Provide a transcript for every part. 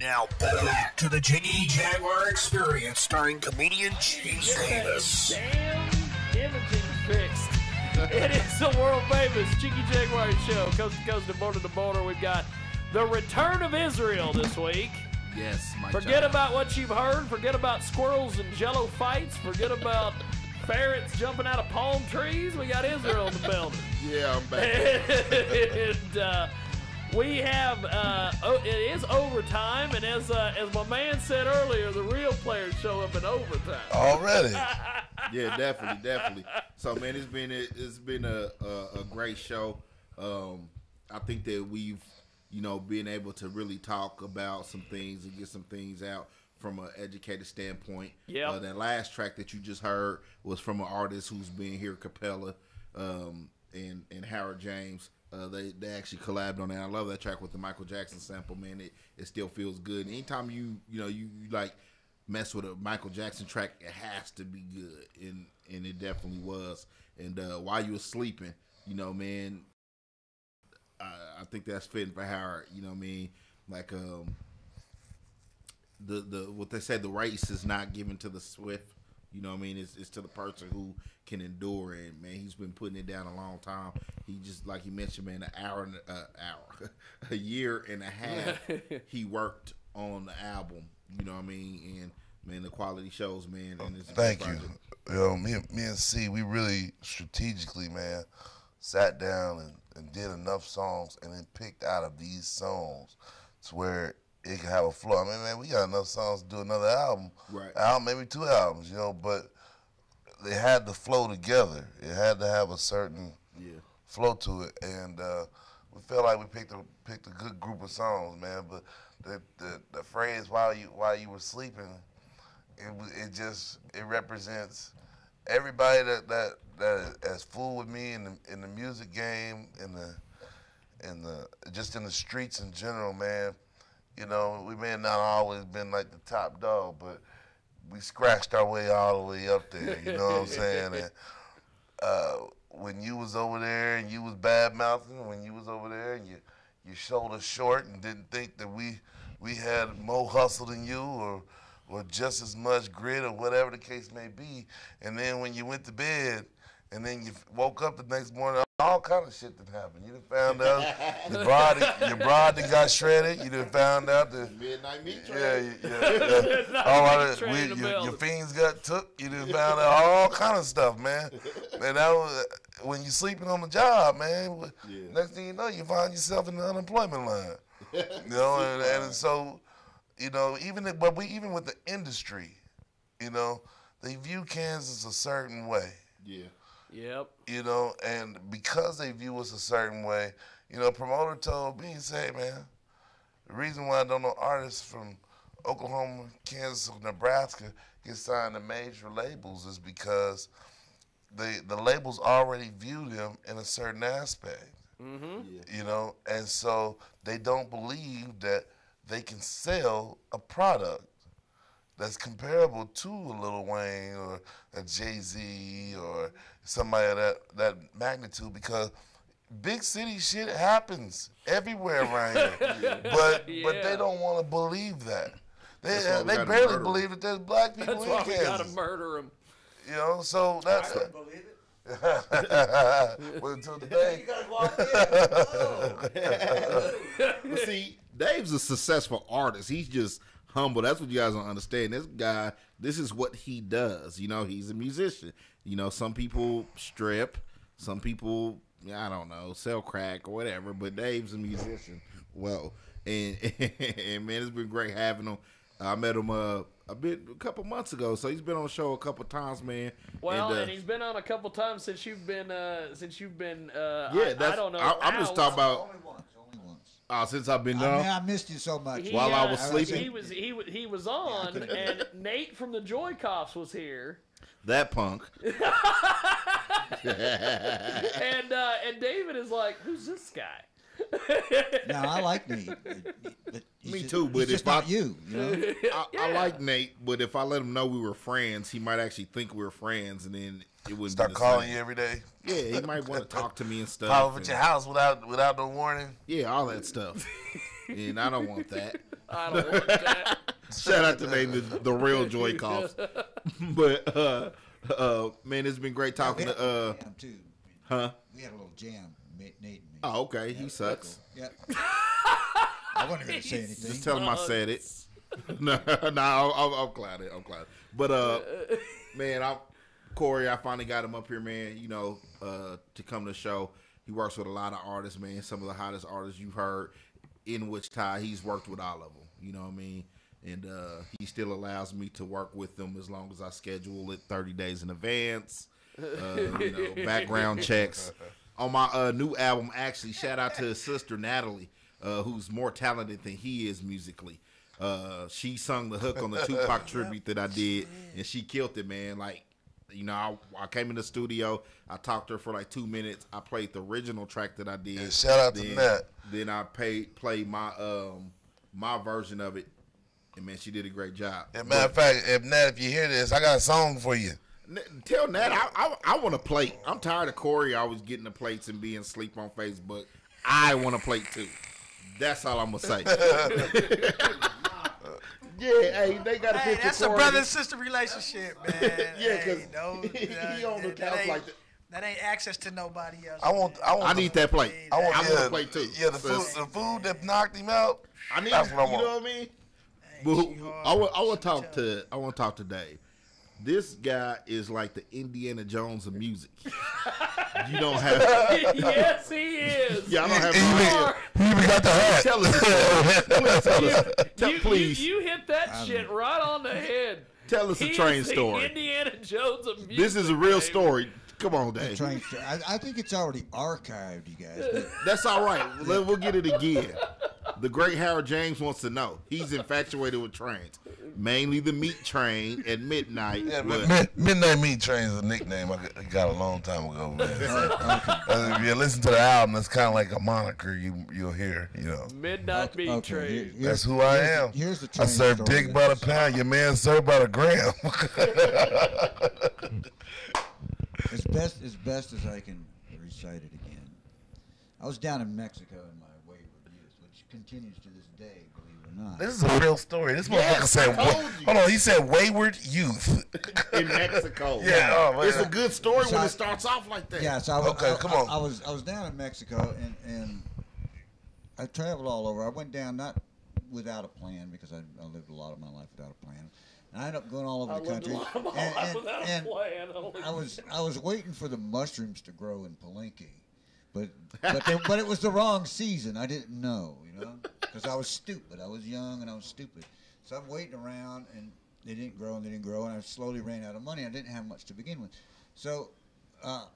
now back to the Jiggy Jaguar Experience, starring comedian Chase Davis. Damn imaging fixed. It is the world famous Jiggy Jaguar show, coast to coast and border to border. We've got the return of Israel this week. Yes, my Forget child. about what you've heard. Forget about squirrels and jello fights. Forget about ferrets jumping out of palm trees. We got Israel in the building. Yeah, I'm back. And we have, it is overtime, and as my man said earlier, the real players show up in overtime. Already. Yeah, definitely. So, man, it's been a great show. I think that we've, been able to really talk about some things and get some things out from an educated standpoint. Yeah. That last track that you just heard was from an artist who's been here, Capella, and Howard James. They actually collabed on that. I love that track with the Michael Jackson sample, man. It still feels good. Anytime you like mess with a Michael Jackson track, it has to be good, and it definitely was. And while you were sleeping, man, I think that's fitting for Howard. Like the what they say, the race is not given to the swift. It's to the person who can endure it. And, man, he's been putting it down a long time. He just, like he mentioned, man, a year and a half he worked on the album. And, man, the quality shows, man. And it's Thank you. Me and C, we really strategically, man, sat down and did enough songs and then picked out of these songs to where it can have a flow. I mean, man, we got enough songs to do another album. Right. Maybe 2 albums, but they had to flow together. It had to have a certain flow to it. And we felt like we picked a good group of songs, man. But the phrase while you were sleeping, it represents everybody that has fooled with me in the music game, in the just in the streets in general, man. We may have not always been like the top dog, but we scratched our way all the way up there. You know what I'm saying? And when you was over there and you was bad mouthing, when you was over there and your shoulder short and didn't think that we had more hustle than you or just as much grit or whatever the case may be, and then when you went to bed and then you woke up the next morning, all kind of shit that happened. You done found out your broad that got shredded. You done found out that Midnight Meat Train. Your fiends got took. You done found out all kind of stuff, man. And that was when you sleeping on the job, man. Yeah. Next thing you know, you find yourself in the unemployment line. And so, even with the industry, they view Kansas a certain way. Yeah. Yep. And because they view us a certain way, promoter told me, he said, man, the reason why I don't know artists from Oklahoma, Kansas, or Nebraska get signed to major labels is because the labels already view them in a certain aspect. Mm-hmm. And so they don't believe that they can sell a product that's comparable to a Lil Wayne or a Jay-Z or somebody of that magnitude, because big city shit happens everywhere around here. But they don't want to believe that. They barely believe that there's black people in Kansas. That's why we got to murder them. So that's... I couldn't believe it. Well, until today. You guys walked in. Well, see, Dave's a successful artist. He's just humble. That's what you guys don't understand. This guy, this is what he does. He's a musician. Some people strip. Some people, I don't know, sell crack or whatever. But Dave's a musician. Well, and man, it's been great having him. I met him a couple months ago, so he's been on the show a couple times, man. Well, and he's been on a couple times since you've been. I don't know. I'm just talking about. Only once. Since I've been I on. mean, I missed you so much. While I was sleeping? He was on, and Nate from the Joy Cops was here. That punk. And David is like, who's this guy? No, I like Nate. Me too, but it's just if not you know. I like Nate, but if I let him know we were friends, he might actually think we were friends, and then it wouldn't Start be the calling same. you every day. Yeah, he might want to talk to me and stuff. Pop up at your house without no warning. Yeah, all that stuff. And I don't want that. I don't want that. Shout out to the real Joy Coughs. But man, it's been great talking to jam too. huh? We had a little jam, Nate and me. Oh, okay. He sucks. Yep. I wasn't going to say anything. Just tell him I said it. No, I'm glad. But man, Corey, I finally got him up here, man. You know, to come to the show. He works with a lot of artists, man. Some of the hottest artists you've heard in Wichita. He's worked with all of them. You know what I mean? And he still allows me to work with them as long as I schedule it 30 days in advance. You know, background checks. On my new album, actually, shout out to his sister, Natalie, who's more talented than he is musically. She sung the hook on the Tupac tribute that I did, and she killed it, man. Like, you know, I came in the studio, I talked to her for like 2 minutes. I played the original track that I did. Yeah, shout out to Nat. Then I played my my version of it, and man, she did a great job. As a matter of fact, if you hear this, I got a song for you. Tell Nat I want a plate. I'm tired of Corey always getting the plates and being asleep on Facebook. I want a plate too. That's all I'm gonna say. Yeah, hey, they got a picture. That's a brother and sister relationship, man. Yeah, because hey, he on the couch like that. That ain't access to nobody else. I need that plate. I want a plate too. Yeah, the food that knocked him out. That's what I want. You know what I mean? But I want to talk to Dave. This guy is like the Indiana Jones of music. You don't have. Yes, he is. Yeah, I don't have. He even got the hat. Tell us. Please. You hit that shit right on the head. Tell us a train the story. Indiana Jones of music. This is a real baby. story. Come on, Dave. I think it's already archived, you guys. But That's all right. We'll get it again. The great Howard James wants to know. He's infatuated with trains, mainly the meat train at midnight. Yeah, Midnight Meat Train is a nickname I got a long time ago, man. If you listen to the album, it's kind of like a moniker you'll hear, you know. Midnight Meat Train. That's who I am. Here's the I train serve story dick by the pound. Your man served by the gram. As best as I can recite it again. I was down in Mexico in my wayward youth, which continues to this day, believe it or not. This is a real story. This motherfucker said, hold on, he said wayward youth. In Mexico. Yeah, oh, man. It's a good story when it starts off like that. Yeah, so come on. I was down in Mexico and I traveled all over. I went down not without a plan because I lived a lot of my life without a plan. And I ended up going all over the country. And I was waiting for the mushrooms to grow in Palenque, but it was the wrong season. I didn't know, you know, because I was stupid. I was young and I was stupid. So I'm waiting around and they didn't grow and I slowly ran out of money. I didn't have much to begin with, so I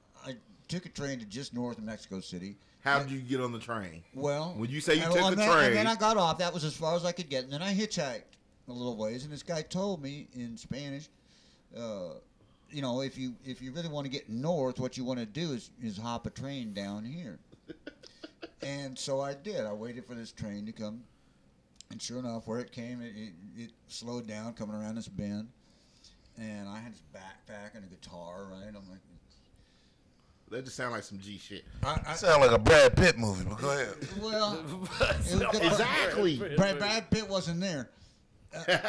took a train to just north of Mexico City. How did you get on the train? Well, when you say you took the train, and then I got off. That was as far as I could get, and then I hitchhiked a little ways, and this guy told me in Spanish, you know, if you really want to get north, what you want to do is hop a train down here. And so I did. I waited for this train to come, and sure enough, where it came, it slowed down coming around this bend, and I had this backpack and a guitar, right? I'm like, that just sound like some G shit. I sound like a Brad Pitt movie, but go ahead. Well, exactly. Brad Pitt wasn't there.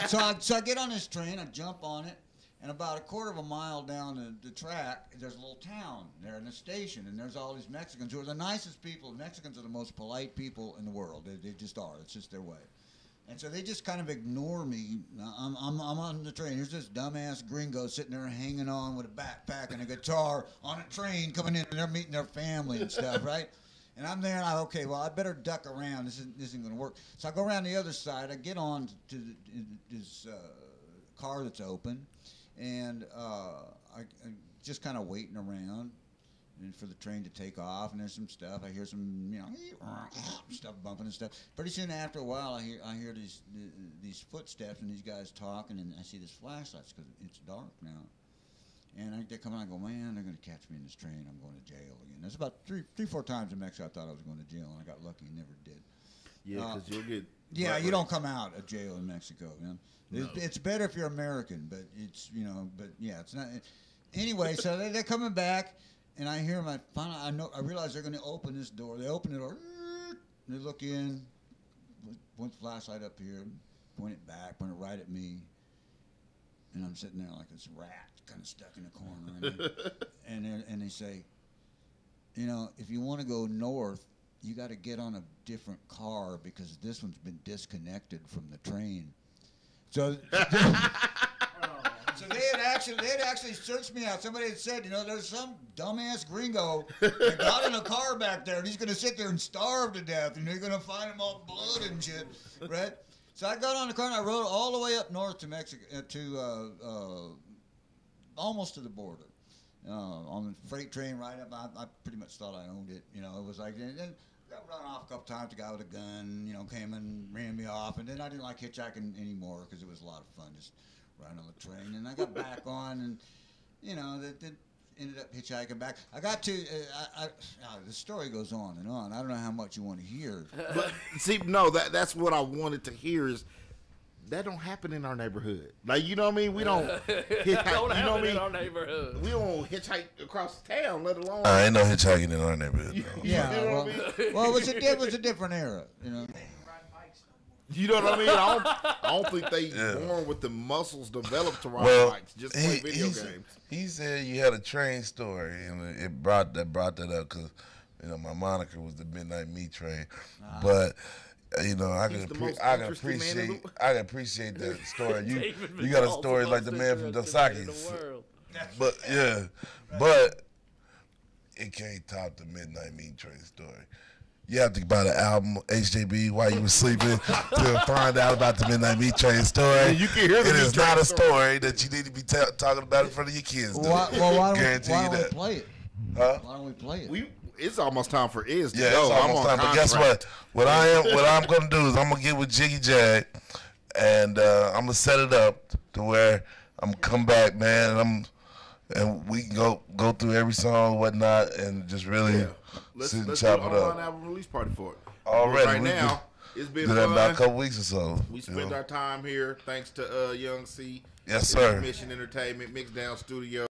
So I get on this train, I jump on it, and about a quarter of a mile down the track, there's a little town there in the station, and there's all these Mexicans who are the nicest people. Mexicans are the most polite people in the world. They just are. It's just their way. And so they just kind of ignore me. I'm on the train. Here's this dumbass gringo sitting there hanging on with a backpack and a guitar on a train coming in, and they're meeting their family and stuff, right? And I'm there, and I better duck around. This isn't going to work. So I go around the other side. I get on to this car that's open, and I'm just kind of waiting around for the train to take off. And there's some stuff. I hear some, you know, stuff bumping and stuff. Pretty soon after a while, I hear these footsteps and these guys talking, and I see this flashlights because it's dark now. And they come out and go, man, they're going to catch me in this train. I'm going to jail again. There's about three, 4 times in Mexico I thought I was going to jail, and I got lucky and never did. Yeah, because you'll get... Yeah, you don't come out of jail in Mexico. You know? No. It's better if you're American, but it's, you know, but yeah, it's not... Anyway, so they're coming back, and I hear I realize they're going to open this door. They open the door. They look in. point the flashlight up here, point it back, point it right at me, and I'm sitting there like this rat, kind of stuck in the corner. And they say, you know, if you want to go north, you got to get on a different car because this one's been disconnected from the train. So. So they had actually searched me out. Somebody had said, you know, there's some dumbass gringo that got in a car back there, and he's going to sit there and starve to death, and you're going to find him all blood and shit, right? So I got on the car, and I rode all the way up north to Mexico, almost to the border, on the freight train right up. I pretty much thought I owned it. You know, it was like, and then got run off a couple times. The guy with a gun, you know, came and ran me off, and then I didn't like hitchhiking anymore because it was a lot of fun just riding on the train. And I got back on, and you know, that ended up hitchhiking back. I got to the story goes on and on. I don't know how much you want to hear. But see, no, that's what I wanted to hear is that don't happen in our neighborhood. Like, you know what I mean? We don't hitchhike. Don't You know what I happen in mean? our neighborhood. We don't hitchhike across town, let alone. Ain't no hitchhiking in our neighborhood. Though. Yeah, You know well, what I mean? well, it was a different era, you know. You know what I mean? I don't think they born with the muscles developed to ride bikes. Just play video games. He said you had a train story, and it brought that up because you know my moniker was the Midnight Meat Train, but. You know, I can appreciate that story. You got a story like the man from Dos Equis. But yeah, but it can't top the Midnight Meat Train story. You have to buy the album HJB while you were sleeping to find out about the Midnight Meat Train story. And you can hear the It is Meat not Train a story that you need to be talking about in front of your kids. Why don't Guarantee we play it? Huh? Why don't we play it? It's almost time for Iz to Yeah, go. it's almost time. But guess what? What I'm gonna do is I'm gonna get with Jiggy Jag, and I'm gonna set it up to where I'm gonna come back, man, and we can go through every song and whatnot, and just really Let's sit and do chop an it online up. album release party for it. Already, Right we now, it's been did that fun. about a couple weeks or so. We spent our time here thanks to Young C. Yes, sir. Mission Entertainment, Mixdown Studio.